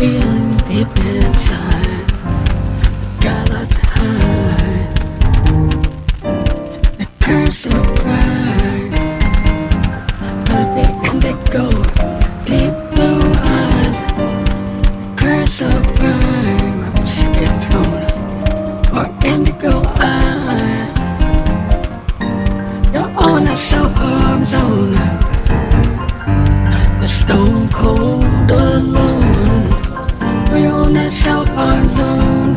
feeling deep inside. Got a lot to hide. The curse of pride. Rather be indigo, deep blue eyes. The curse of pride. Rather secret tones or indigo eyes. You're on a self-harm zone. The stone cold alone. We're on that self-harm zone.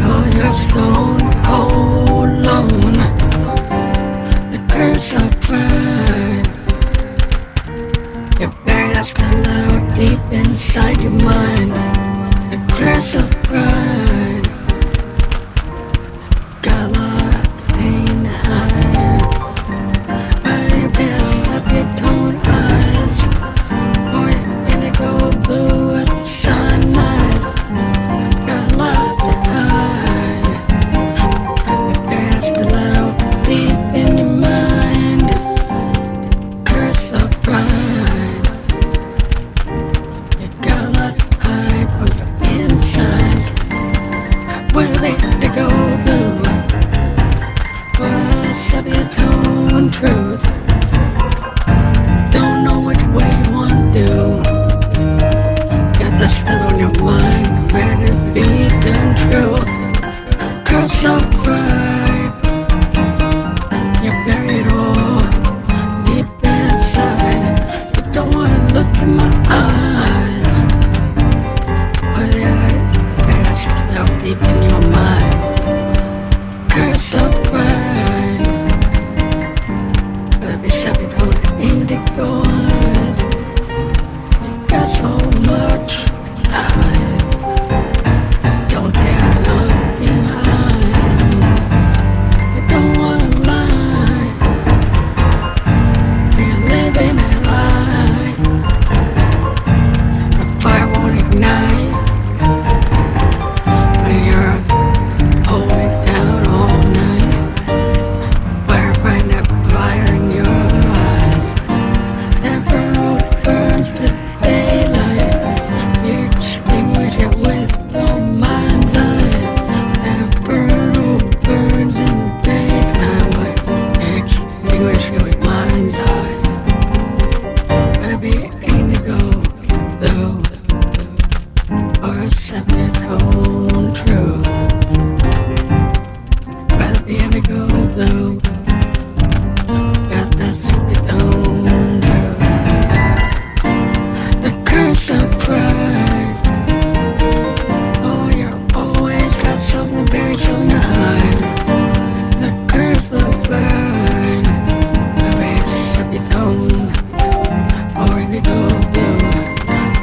Oh, you're stone cold alone. The curse of pride. You're buried as a little deep inside your mind. The curse of pride. Got a lot of pain to hide. Baby, up your tone eyes. Or indigo blue at the sunlight. Got a lot to hide. Your past a little deep in your mind. Curse of pride. You got a lot to hide from your inside. With a indigo blue. What's up your tone truth? Don't know which way you want to do. Got the spell on your mind, ready to be done true. Curse of pride. You bury it all deep inside. You don't want to look in my eyes. But I spell deep in your mind. Curse of pride. But be happy to indigo eyes. You got so much to hide. Don't dare look in my eyes. You don't wanna lie. You're living a lie. The fire won't ignite when you're holding it down all night. Fire fighting that fire in your eyes. That burn burns to daylight. You extinguish it with your mind's eye. That burn burns in the daytime, but you extinguish it with mind's eye. Maybe indigo blue or a separate tone true. Rather be indigo blue. Got that separate tone true. The curse of pride. Oh, you're always got something very soon to hide. The curse of pride. Maybe it's separate tone or indigo blue.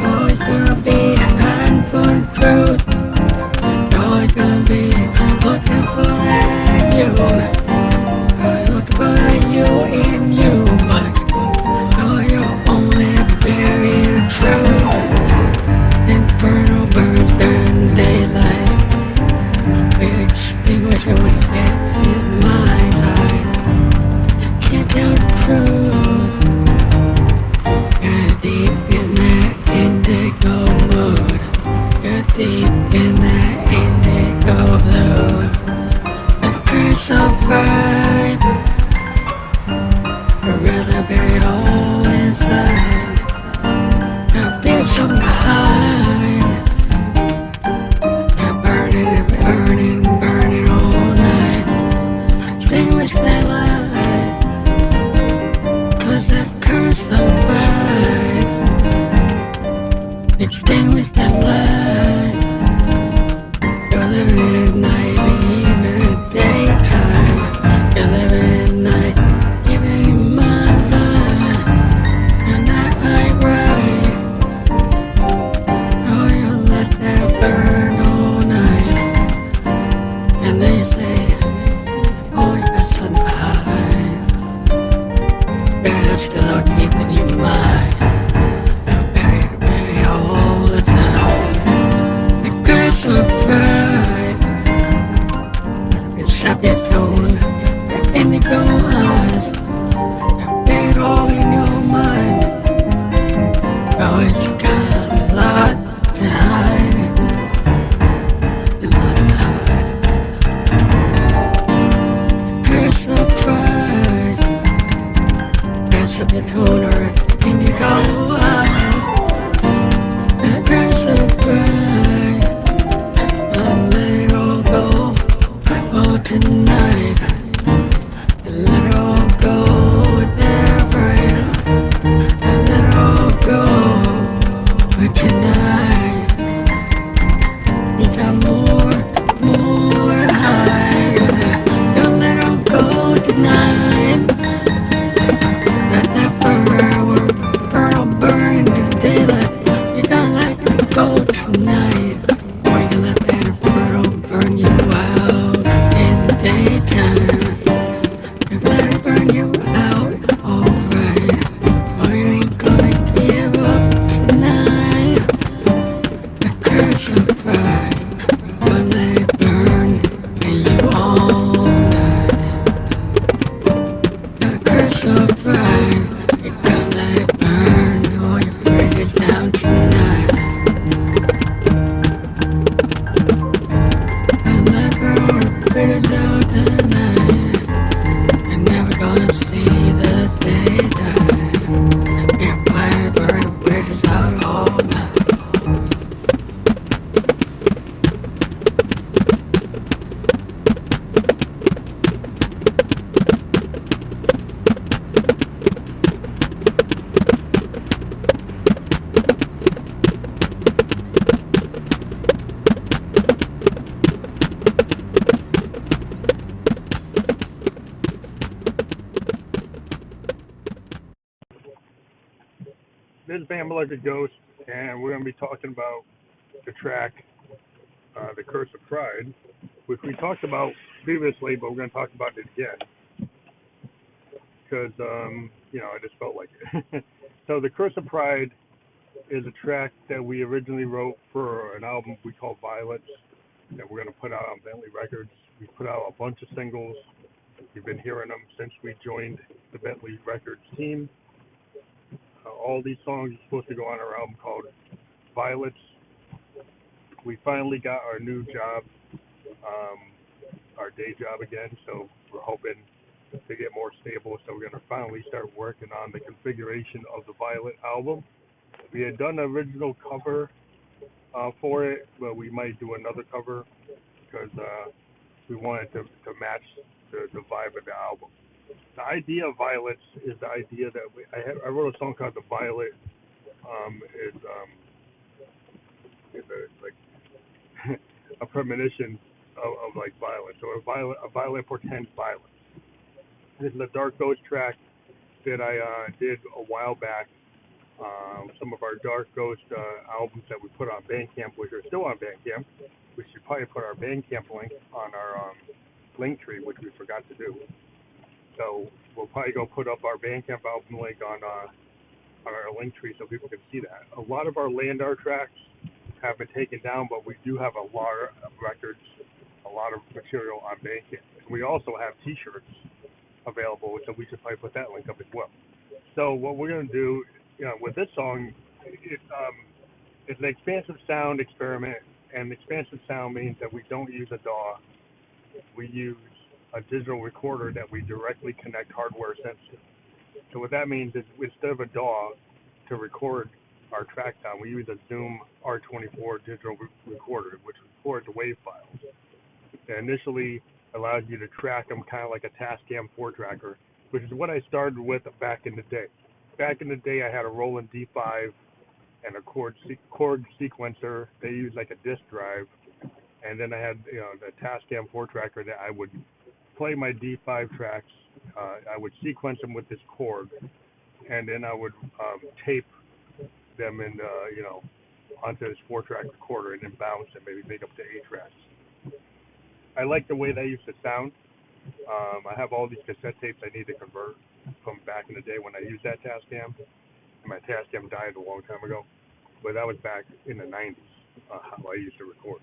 Always gonna be hiding for the truth. Always gonna be looking for that you. Always looking for that you in you, but oh, you're only buried truth. Inferno burns during daylight. We extinguish it when it is my light. You can't tell the truth. You're deep in that indigo mood. You're deep in that indigo blue. The curse of pride. I'd rather bury it all inside. I feel something to hide. You're burning, burning, burning all night. Extinguish that light. 'Cause that curse of pride. Extinguish that light. You're living at night, even at daytime. You're living at night, even in my life. You're not right. Oh, you let that burn all night. And then you say, oh, you got something to hide. Better still out deep in your mind. Bury all the time. You gotta let it go tonight, or you let that inferno burn you out in daytime. You let it burn you out, alright, or you ain't gonna give up tonight. The curse of pride, gonna let it burn and you all night. The curse of pride, you gonna let it burn all your bridges down tonight. Gonna let it burn all your bridges down tonight. You're never gonna see the daytime. Your fire burn the bridges out all night. This is Bam Like a Ghost, and we're going to be talking about the track, The Curse of Pride, which we talked about previously, but we're going to talk about it again, because, I just felt like it. So The Curse of Pride is a track that we originally wrote for an album we call Violets, that we're going to put out on Bentley Records. We put out a bunch of singles. We've been hearing them since we joined the Bentley Records team. All these songs are supposed to go on our album called Violets. We finally got our new job, our day job again, so we're hoping to get more stable. So we're going to finally start working on the configuration of the Violet album. We had done an original cover for it, but we might do another cover because we wanted to match the vibe of the album. The idea of Violets is the idea that I wrote a song called The Violet. Is like a premonition of like violence. So a violet portends violence. This is a Dark Ghost track that I did a while back. Some of our Dark Ghost albums that we put on Bandcamp, which are still on Bandcamp. We should probably put our Bandcamp link on our LinkTree, which we forgot to do. So we'll probably go put up our Bandcamp album link on our LinkTree so people can see that. A lot of our Landar tracks have been taken down, but we do have a lot of records, a lot of material on Bandcamp. We also have T-shirts available, so we should probably put that link up as well. So what we're going to do, with this song, it's an expansive sound experiment, and expansive sound means that we don't use a DAW. We use a digital recorder that we directly connect hardware sensors. So what that means is instead of a DAW to record our track down, we use a Zoom R24 digital recorder, which records WAV files. It initially allows you to track them kind of like a Tascam 4-tracker, which is what I started with back in the day. Back in the day, I had a Roland D5 and a chord sequencer. They used like a disk drive. And then I had the Tascam 4-tracker that I would play my D5 tracks. I would sequence them with this chord, and then I would tape them in, onto this 4-track recorder and then bounce and maybe make up to 8 tracks. I like the way that used to sound. I have all these cassette tapes I need to convert from back in the day when I used that Tascam. And my Tascam died a long time ago, but that was back in the 90s, how I used to record.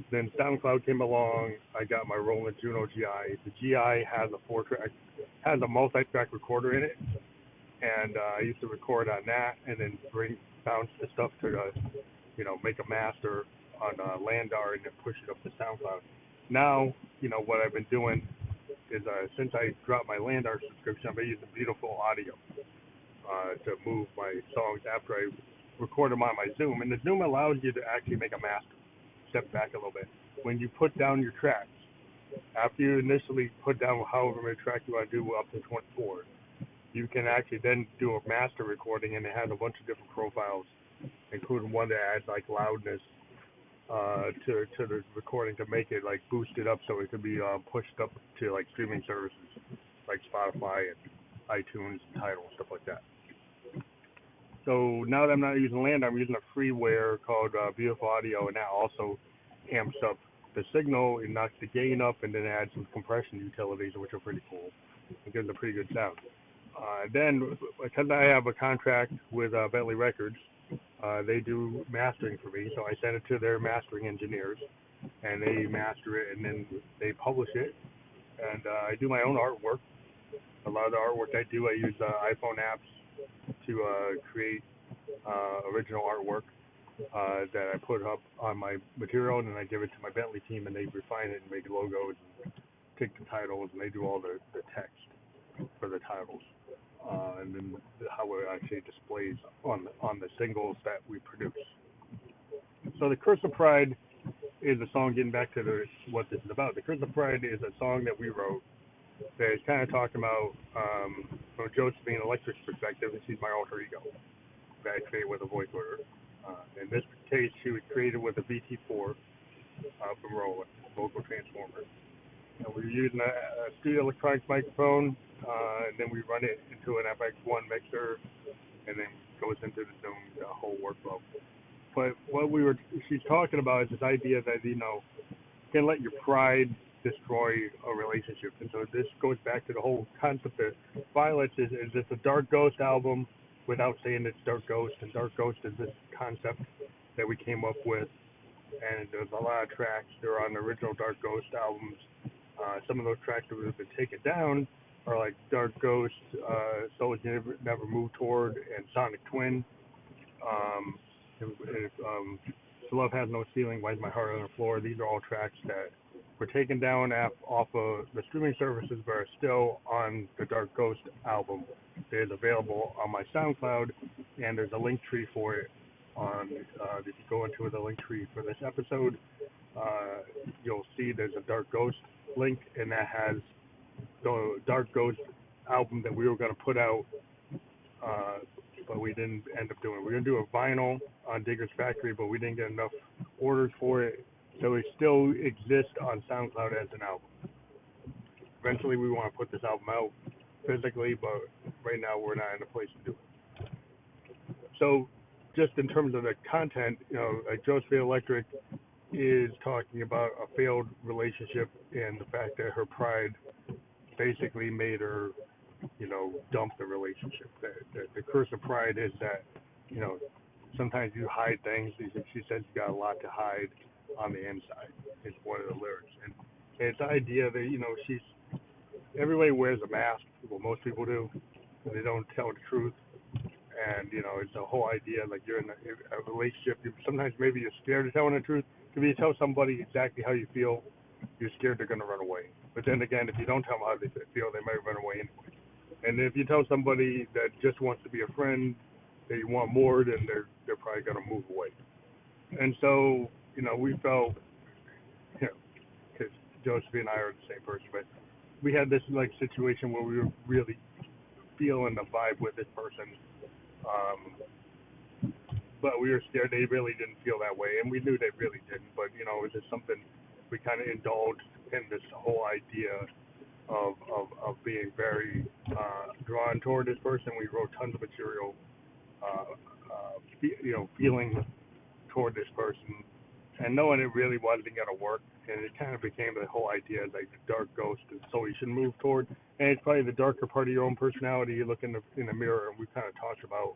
Then SoundCloud came along. I got my Roland Juno GI. The GI has a multi-track recorder in it, and I used to record on that and then bounce the stuff to, make a master on Landar and then push it up to SoundCloud. Now, what I've been doing is since I dropped my Landar subscription, I've been using Beautiful Audio to move my songs after I record them on my Zoom. And the Zoom allows you to actually make a master. Step back a little bit. When you put down your tracks, after you initially put down however many tracks you want to do up to 24, you can actually then do a master recording, and it has a bunch of different profiles, including one that adds like loudness to the recording to make it like boosted up so it could be pushed up to like streaming services like Spotify and iTunes and Tidal and stuff like that. So now that I'm not using land, I'm using a freeware called Beautiful Audio, and that also amps up the signal and knocks the gain up, and then adds some compression utilities, which are pretty cool. It gives a pretty good sound. Then, because I have a contract with Bentley Records, they do mastering for me, so I send it to their mastering engineers, and they master it, and then they publish it. And I do my own artwork. A lot of the artwork I do, I use iPhone apps to create original artwork that I put up on my material, and then I give it to my Bentley team, and they refine it and make logos, and pick the titles, and they do all the text for the titles, and then how it actually displays on the singles that we produce. So the Curse of Pride is a song, getting back to what this is about. The Curse of Pride is a song that we wrote that is kind of talking about, from Josephine Electric's perspective, and she's my alter ego that I created with a voice order. In this case, she was created with a VT4 from Roland, vocal transformer. And we're using a studio electronics microphone, and then we run it into an FX1 mixer, and then goes into the Zoom whole workflow. But what she's talking about is this idea that, you can let your pride destroy a relationship. And so this goes back to the whole concept of Violets is it's a Dark Ghost album without saying it's Dark Ghost. And Dark Ghost is this concept that we came up with. And there's a lot of tracks. They're on the original Dark Ghost albums. Some of those tracks that have been taken down are like Dark Ghost, Souls You Never Move Toward, and Sonic Twin. Love Has No Ceiling, Why Is My Heart on the Floor? These are all tracks that were taken down off of the streaming services, but are still on the Dark Ghost album. It is available on my SoundCloud, and there's a LinkTree for it. If you go into the LinkTree for this episode, you'll see there's a Dark Ghost link, and that has the Dark Ghost album that we were going to put out, but we didn't end up doing it. We're going to do a vinyl on Digger's Factory, but we didn't get enough orders for it, so it still exists on SoundCloud as an album. Eventually, we want to put this album out physically, but right now we're not in a place to do it. So, just in terms of the content, like Josephine Electric is talking about a failed relationship and the fact that her pride basically made her, dump the relationship. The curse of pride is that, sometimes you hide things. She says you got a lot to hide on the inside. It's one of the lyrics. And it's the idea that, everybody wears a mask. Well, most people do. They don't tell the truth. And, it's the whole idea, like you're in a relationship. Sometimes maybe you're scared of telling the truth. If you tell somebody exactly how you feel, you're scared they're going to run away. But then again, if you don't tell them how they feel, they might run away anyway. And if you tell somebody that just wants to be a friend, that you want more, then they're probably going to move away. And so, we felt, because Josephine and I are the same person, but we had this situation where we were really feeling the vibe with this person, but we were scared they really didn't feel that way, and we knew they really didn't. But it was just something we kind of indulged in, this whole idea of being very drawn toward this person. We wrote tons of material, feeling toward this person, and knowing it really wasn't going to work. And it kind of became the whole idea, like the dark ghost is so you should move toward. And it's probably the darker part of your own personality. You look in the mirror, and we kind of talked about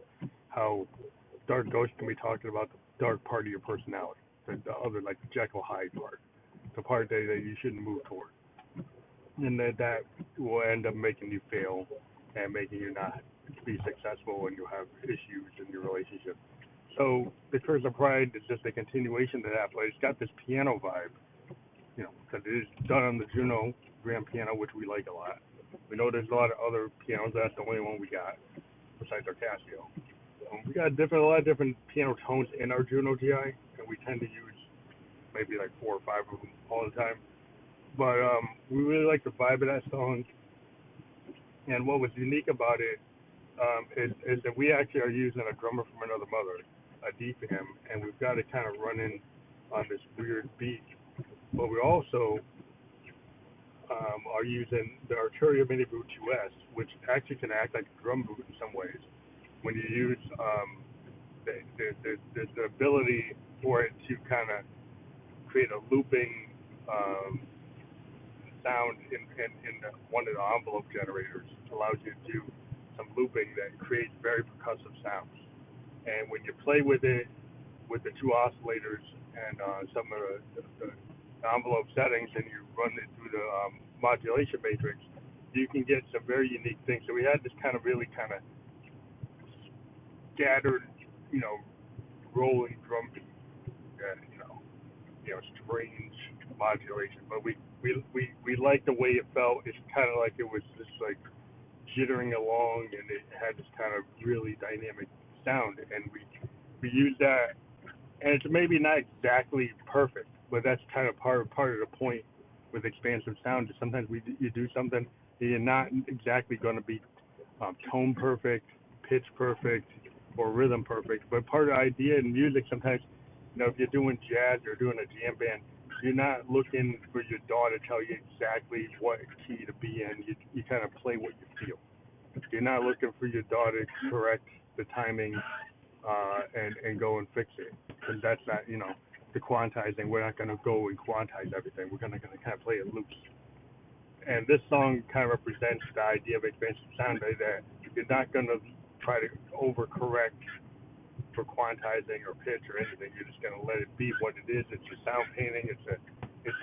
how dark ghost can be talking about the dark part of your personality, the other, like the Jekyll Hyde part, the part that you shouldn't move toward. And that will end up making you fail and making you not be successful when you have issues in your relationship. So the Curse of Pride is just a continuation to that, but it's got this piano vibe, because it is done on the Juno grand piano, which we like a lot. We know there's a lot of other pianos. That's the only one we got, besides our Casio. We got a lot of different piano tones in our Juno GI, and we tend to use maybe like 4 or 5 of them all the time. But we really like the vibe of that song. And what was unique about it is that we actually are using a drummer from another mother, a DFAM, and we've got it kind of running on this weird beat. But we also are using the Arturia Mini Boot 2S, which actually can act like a drum boot in some ways. when you use there's the ability for it to kind of create a looping sound in one of the envelope generators. Allows you to do some looping that creates very percussive sounds. And when you play with it with the two oscillators and some of the envelope settings, and you run it through the modulation matrix, you can get some very unique things. So we had this kind of really kind of scattered, you know, rolling drum beat, strange modulation. But we liked the way it felt. It's kind of like it was just like jittering along, and it had this kind of really dynamic sound. And we used that, and it's maybe not exactly perfect, but that's kind of part of the point with expansive sound. Is sometimes you do something, and you're not exactly going to be tone perfect, pitch perfect, or rhythm perfect. But part of the idea in music sometimes, if you're doing jazz or doing a jam band, you're not looking for your DAW to tell you exactly what key to be in. You kind of play what you feel. You're not looking for your DAW to correct the timing and go and fix it. Because that's not, the quantizing. We're not going to go and quantize everything. We're going to kind of play it loose. And this song kind of represents the idea of expansive sound, that you're not going to try to overcorrect for quantizing or pitch or anything. You're just going to let it be what it is. It's a sound painting. It's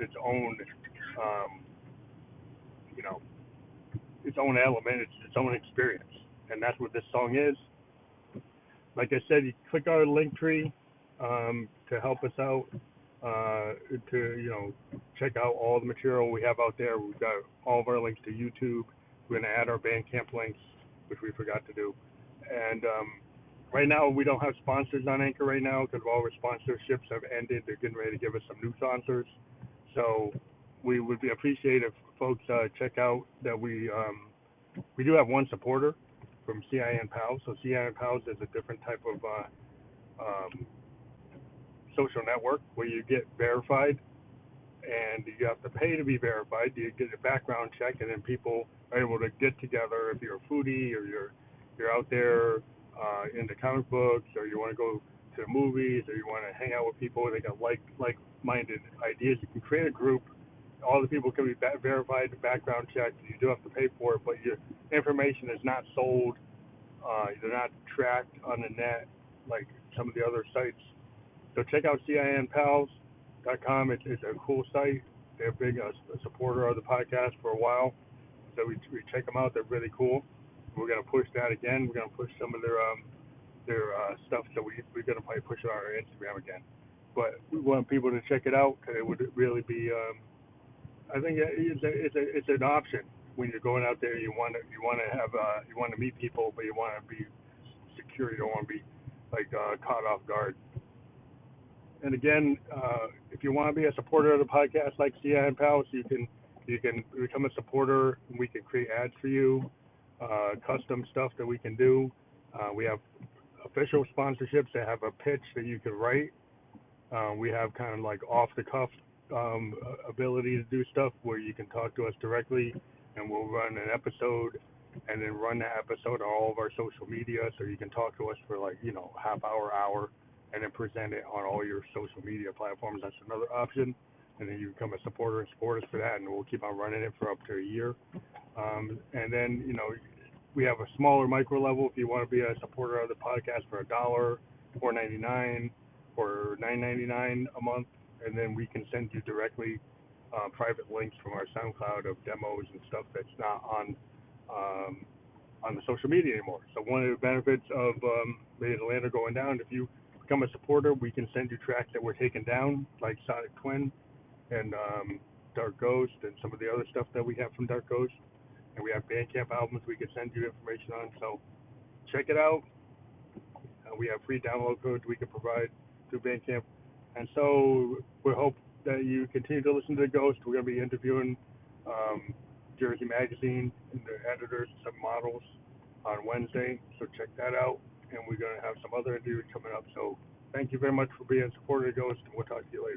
its own, its own element. It's its own experience, and that's what this song is. Like I said, you click our LinkTree to help us out. To check out all the material we have out there. We've got all of our links to YouTube. We're going to add our Bandcamp links, which we forgot to do. And right now, we don't have sponsors on Anchor right now because all our sponsorships have ended. They're getting ready to give us some new sponsors. So we would be appreciative if folks check out that we do have one supporter from CIN Pals. So CIN Pals is a different type of social network where you get verified, and you have to pay to be verified. You get a background check, and then people are able to get together. If you're a foodie or you're out there into comic books, or you want to go to the movies, or you want to hang out with people that got like-minded ideas, you can create a group. All the people can be verified, background checked. You do have to pay for it, but your information is not sold. They're not tracked on the net like some of the other sites. So check out cinpals.com. It's a cool site. They're a big supporter of the podcast for a while. So we check them out. They're really cool. We're going to push that again. We're going to push some of their stuff. So we're going to probably push it on our Instagram again. But we want people to check it out because it would really be. I think it's an option when you're going out there. You want to meet people, but you want to be secure. You don't want to be caught off guard. And again, if you want to be a supporter of the podcast like CIN Pals, you can become a supporter, and we can create ads for you, custom stuff that we can do. We have official sponsorships that have a pitch that you can write. We have kind of like off the cuff ability to do stuff where you can talk to us directly, and we'll run an episode and then run that episode on all of our social media, so you can talk to us for half hour, and then present it on all your social media platforms. That's another option. And then you become a supporter and support us for that, and we'll keep on running it for up to a year. And then, we have a smaller micro level if you want to be a supporter of the podcast for $1, $4.99, or $9.99 a month. And then we can send you directly private links from our SoundCloud of demos and stuff that's not on the social media anymore. So one of the benefits of the Atlanta going down, if you become a supporter, we can send you tracks that were taken down, like Sonic Twin and Dark Ghost and some of the other stuff that we have from Dark Ghost. And we have Bandcamp albums we can send you information on. So check it out. We have free download codes we can provide through Bandcamp. And so we hope that you continue to listen to The Ghost. We're going to be interviewing Jersey Magazine and the editors and some models on Wednesday. So check that out. And we're going to have some other interviews coming up. So thank you very much for being a supporter of The Ghost, and we'll talk to you later.